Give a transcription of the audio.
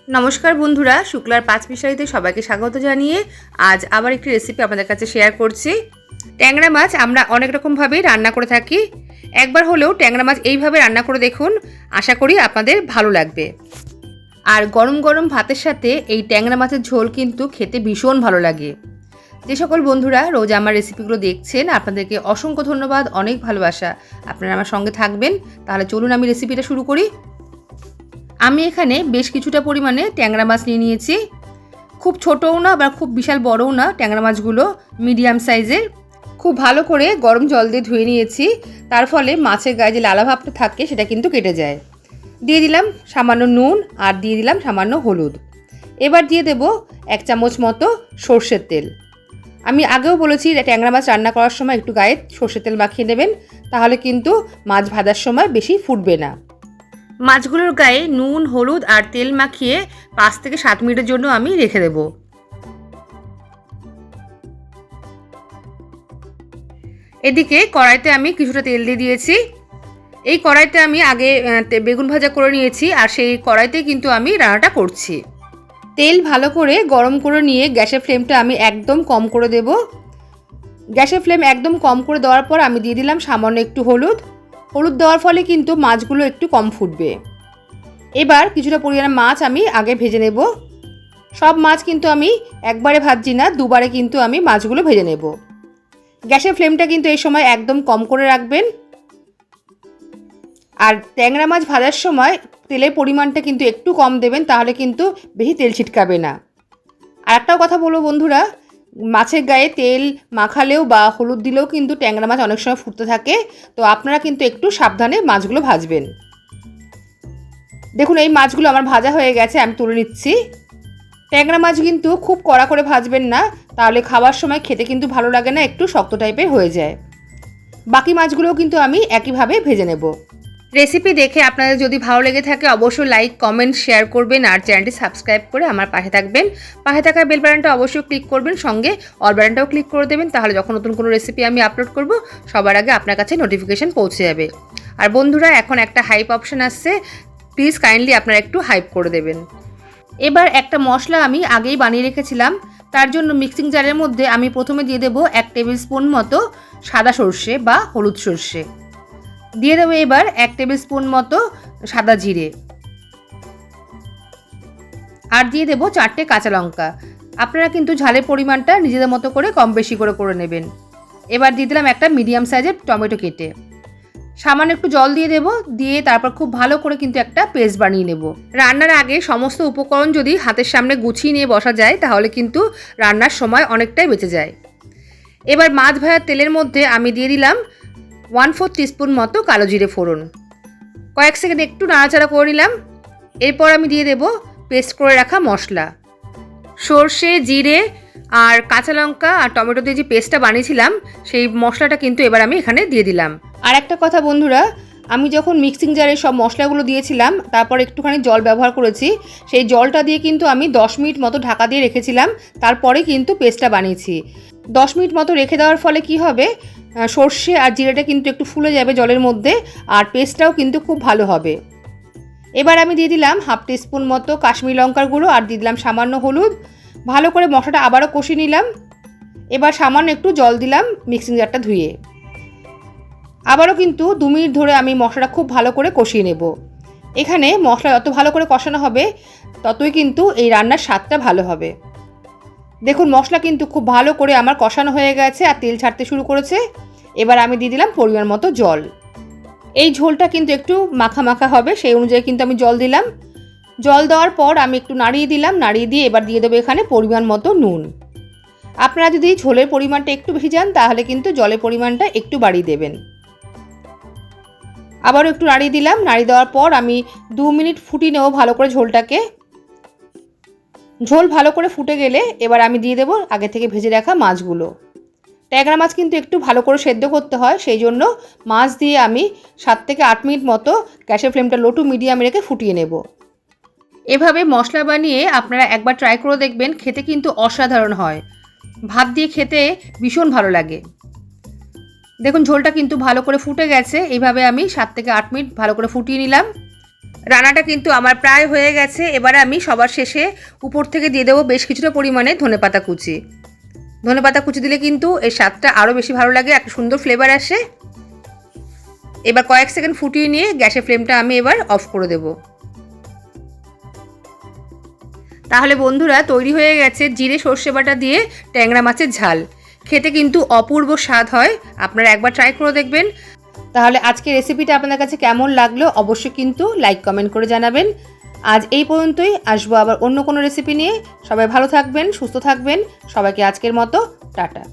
নমস্কার বন্ধুরা, শুক্লার পাঁচ মিশালিতে সবাইকে স্বাগত জানিয়ে আজ আবার একটি রেসিপি আপনাদের কাছে শেয়ার করছি। ট্যাংরা মাছ আমরা অনেক রকমভাবেই রান্না করে থাকি। একবার হলেও ট্যাংরা মাছ এইভাবে রান্না করে দেখুন, আশা করি আপনাদের ভালো লাগবে। আর গরম গরম ভাতের সাথে এই ট্যাংরা মাছের ঝোল কিন্তু খেতে ভীষণ ভালো লাগে। যে সকল বন্ধুরা রোজ আমার রেসিপিগুলো দেখছেন, আপনাদেরকে অসংখ্য ধন্যবাদ, অনেক ভালোবাসা। আপনারা আমার সঙ্গে থাকবেন। তাহলে চলুন আমি রেসিপিটা শুরু করি। আমি এখানে বেশ কিছুটা পরিমাণে ট্যাংরা মাছ নিয়ে নিয়েছি। খুব ছোটও না বা খুব বিশাল বড়ও না, ট্যাংরা মাছগুলো মিডিয়াম সাইজের। খুব ভালো করে গরম জল দিয়ে ধুয়ে নিয়েছি, তার ফলে মাছের গায়ে যে লালা ভাবটা থাকে সেটা কিন্তু কেটে যায়। দিয়ে দিলাম সামান্য নুন আর দিয়ে দিলাম সামান্য হলুদ। এবার দিয়ে দেব 1 চামচ মতো সর্ষের তেল। আমি আগেও বলেছি ট্যাংরা মাছ রান্না করার সময় একটু গায়ে সর্ষের তেল মাখিয়ে নেবেন, তাহলে কিন্তু মাছ ভাজার সময় বেশি ফুটবে না। মাছগুলোর গায়ে নুন, হলুদ আর তেল মাখিয়ে 5 থেকে 7 মিনিটের জন্য আমি রেখে দেব। এদিকে কড়াইতে আমি কিছুটা তেল দিয়ে দিয়েছি। এই কড়াইতে আমি আগে বেগুন ভাজা করে নিয়েছি, আর সেই কড়াইতে কিন্তু আমি রান্নাটা করছি। তেল ভালো করে গরম করে নিয়ে গ্যাসের ফ্লেমটা আমি একদম কম করে দেব। গ্যাসের ফ্লেম একদম কম করে দেওয়ার পর আমি দিয়ে দিলাম সামান্য একটু হলুদ। হলুদ দেওয়ার ফলে কিন্তু মাছগুলো একটু কম ফুটবে। এবার কিছুটা পরিমাণে মাছ আমি আগে ভেজে নেব। সব মাছ কিন্তু আমি একবারে ভাজছি না, দুবারে কিন্তু আমি মাছগুলো ভেজে নেব। গ্যাসের ফ্লেমটা কিন্তু এই সময় একদম কম করে রাখবেন। আর ট্যাংরা মাছ ভাজার সময় তেলের পরিমাণটা কিন্তু একটু কম দেবেন, তাহলে কিন্তু বেশি তেল ছিটকাবে না। আর একটাও কথা বলবো বন্ধুরা, মাছের গায়ে তেল মাখালেও বা হলুদ দিলেও কিন্তু ট্যাংরা মাছ অনেক সময় ফুটতে থাকে, তো আপনারা কিন্তু একটু সাবধানে মাছগুলো ভাজবেন। দেখুন এই মাছগুলো আমার ভাজা হয়ে গেছে, আমি তুলে নিচ্ছি। ট্যাংরা মাছ কিন্তু খুব কড়া করে ভাজবেন না, তাহলে খাওয়ার সময় খেতে কিন্তু ভালো লাগে না, একটু শক্ত টাইপের হয়ে যায়। বাকি মাছগুলোও কিন্তু আমি একইভাবে ভেজে নেব। রেসিপি দেখে আপনাদের যদি ভালো লেগে থাকে অবশ্যই লাইক, কমেন্ট, শেয়ার করবেন আর চ্যানেলটি সাবস্ক্রাইব করে আমার পাশে থাকবেন। পাশে থাকা বেল বাটনটা অবশ্যই ক্লিক করবেন, সঙ্গে অল বাটনটাও ক্লিক করে দেবেন, তাহলে যখন নতুন কোনো রেসিপি আমি আপলোড করব সবার আগে আপনার কাছে নোটিফিকেশান পৌঁছে যাবে। আর বন্ধুরা এখন একটা হাইপ অপশান আসছে, প্লিজ কাইন্ডলি আপনারা একটু হাইপ করে দেবেন। এবার একটা মশলা আমি আগেই বানিয়ে রেখেছিলাম, তার জন্য মিক্সিং জারের মধ্যে আমি প্রথমে দিয়ে দেবো 1 টেবিল স্পুন মতো সাদা সর্ষে বা হলুদ সর্ষে। দিয়ে দেবো এবার 1 টেবিল স্পুন মতো সাদা জিরে, আর দিয়ে দেবো 4টে কাঁচা লঙ্কা। আপনারা কিন্তু ঝালের পরিমাণটা নিজেদের মতো করে কম বেশি করে নেবেন। এবার দিয়ে দিলাম একটা মিডিয়াম সাইজের টমেটো কেটে। সামান্য একটু জল দিয়ে দেবো, দিয়ে তারপর খুব ভালো করে কিন্তু একটা পেস্ট বানিয়ে নেব। রান্নার আগে সমস্ত উপকরণ যদি হাতের সামনে গুছিয়ে নিয়ে বসা যায়, তাহলে কিন্তু রান্নার সময় অনেকটাই বেঁচে যায়। এবার মাছ ভাজার তেলের মধ্যে আমি দিয়ে দিলাম 1/4 টিস্পুন মতো কালো জিরে ফোড়ন। কয়েক সেকেন্ড একটু নাড়াচাড়া করে নিলাম। এরপর আমি দিয়ে দেব পেস্ট করে রাখা মশলা, সর্ষে, জিরে আর কাঁচা লঙ্কা আর টমেটো দিয়ে যে পেস্টটা বানিয়েছিলাম সেই মশলাটা কিন্তু এবার আমি এখানে দিয়ে দিলাম। আর একটা কথা বন্ধুরা, আমি যখন মিক্সিং জারে সব মশলাগুলো দিয়েছিলাম তারপর একটুখানি জল ব্যবহার করেছি, সেই জলটা দিয়ে কিন্তু আমি 10 মিনিট মতো ঢাকা দিয়ে রেখেছিলাম, তারপরে কিন্তু পেস্টটা বানিয়েছি। 10 মিনিট মতো রেখে দেওয়ার ফলে কি হবে, সর্ষে আর জিরেটা কিন্তু একটু ফুলে যাবে জলের মধ্যে, আর পেস্টটাও কিন্তু খুব ভালো হবে। এবার আমি দিয়ে দিলাম 1/2 টিস্পুন মতো কাশ্মীরি লঙ্কার গুঁড়ো, আর দিয়ে দিলাম সামান্য হলুদ। ভালো করে মশলাটা আবারও কষিয়ে নিলাম। এবার সামান্য একটু জল দিলাম মিক্সিং জারটা ধুয়ে। আবারও কিন্তু 2 মিনিট ধরে আমি মশলাটা খুব ভালো করে কষিয়ে নেব। এখানে মশলা যত ভালো করে কষানো হবে ততই কিন্তু এই রান্নার স্বাদটা ভালো হবে। দেখুন মশলা কিন্তু খুব ভালো করে আমার কষানো হয়ে গেছে আর তেল ছাড়তে শুরু করেছে। এবার আমি দিয়ে দিলাম পরিমাণ মতো জল। এই ঝোলটা কিন্তু একটু মাখা মাখা হবে, সেই অনুযায়ী কিন্তু আমি জল দিলাম। জল দেওয়ার পর আমি একটু নাড়িয়ে দিলাম, নাড়িয়ে দিয়ে এবার দিয়ে দেবো এখানে পরিমাণ মতো নুন। আপনারা যদি ঝোলের পরিমাণটা একটু বেশি চান তাহলে কিন্তু জলের পরিমাণটা একটু বাড়িয়ে দেবেন। আবারও একটু নাড়িয়ে দিলাম। নাড়িয়ে দেওয়ার পর আমি 2 মিনিট ফুটিয়ে নেব ভালো করে ঝোলটাকে। ঝোল ভালো করে ফুটে গেলে এবার আমি দিয়ে দেবো আগে থেকে ভেজে রাখা মাছগুলো। ট্যাংরা মাছ কিন্তু একটু ভালো করে সেদ্ধ করতে হয়, সেই জন্য মাছ দিয়ে আমি 7 থেকে 8 মিনিট মতো গ্যাসের ফ্লেমটা লো টু মিডিয়ামে রেখে ফুটিয়ে নেব। এভাবে মশলা বানিয়ে আপনারা একবার ট্রাই করে দেখবেন, খেতে কিন্তু অসাধারণ হয়। ভাত দিয়ে খেতে ভীষণ ভালো লাগে। দেখুন ঝোলটা কিন্তু ভালো করে ফুটে গেছে। এইভাবে আমি 7 থেকে 8 মিনিট ভালো করে ফুটিয়ে নিলাম। রান্নাটা কিন্তু আমার প্রায় হয়ে গেছে। এবারে আমি সবার শেষে উপর থেকে দিয়ে দেবো বেশ কিছুটা পরিমাণে ধনেপাতা কুচি। ধনেপাতা কুচি দিলে কিন্তু এর স্বাদটা আরও বেশি ভালো লাগে, একটা সুন্দর ফ্লেভার আসে। এবার কয়েক সেকেন্ড ফুটিয়ে নিয়ে গ্যাসের ফ্লেমটা আমি এবার অফ করে দেব। তাহলে বন্ধুরা তৈরি হয়ে গেছে জিরে সর্ষে বাটা দিয়ে ট্যাংরা মাছের ঝাল। খেতে কিন্তু অপূর্ব স্বাদ হয়, আপনারা একবার ট্রাই করে দেখবেন। তাহলে আজকে রেসিপিটা আপনাদের কাছে কেমন লাগলো অবশ্যই কিন্তু লাইক কমেন্ট করে জানাবেন। আজ এই পর্যন্তই, আসবো আবার অন্য কোনো রেসিপি নিয়ে। সবাই ভালো থাকবেন, সুস্থ থাকবেন। সবাইকে আজকের মতো টাটা।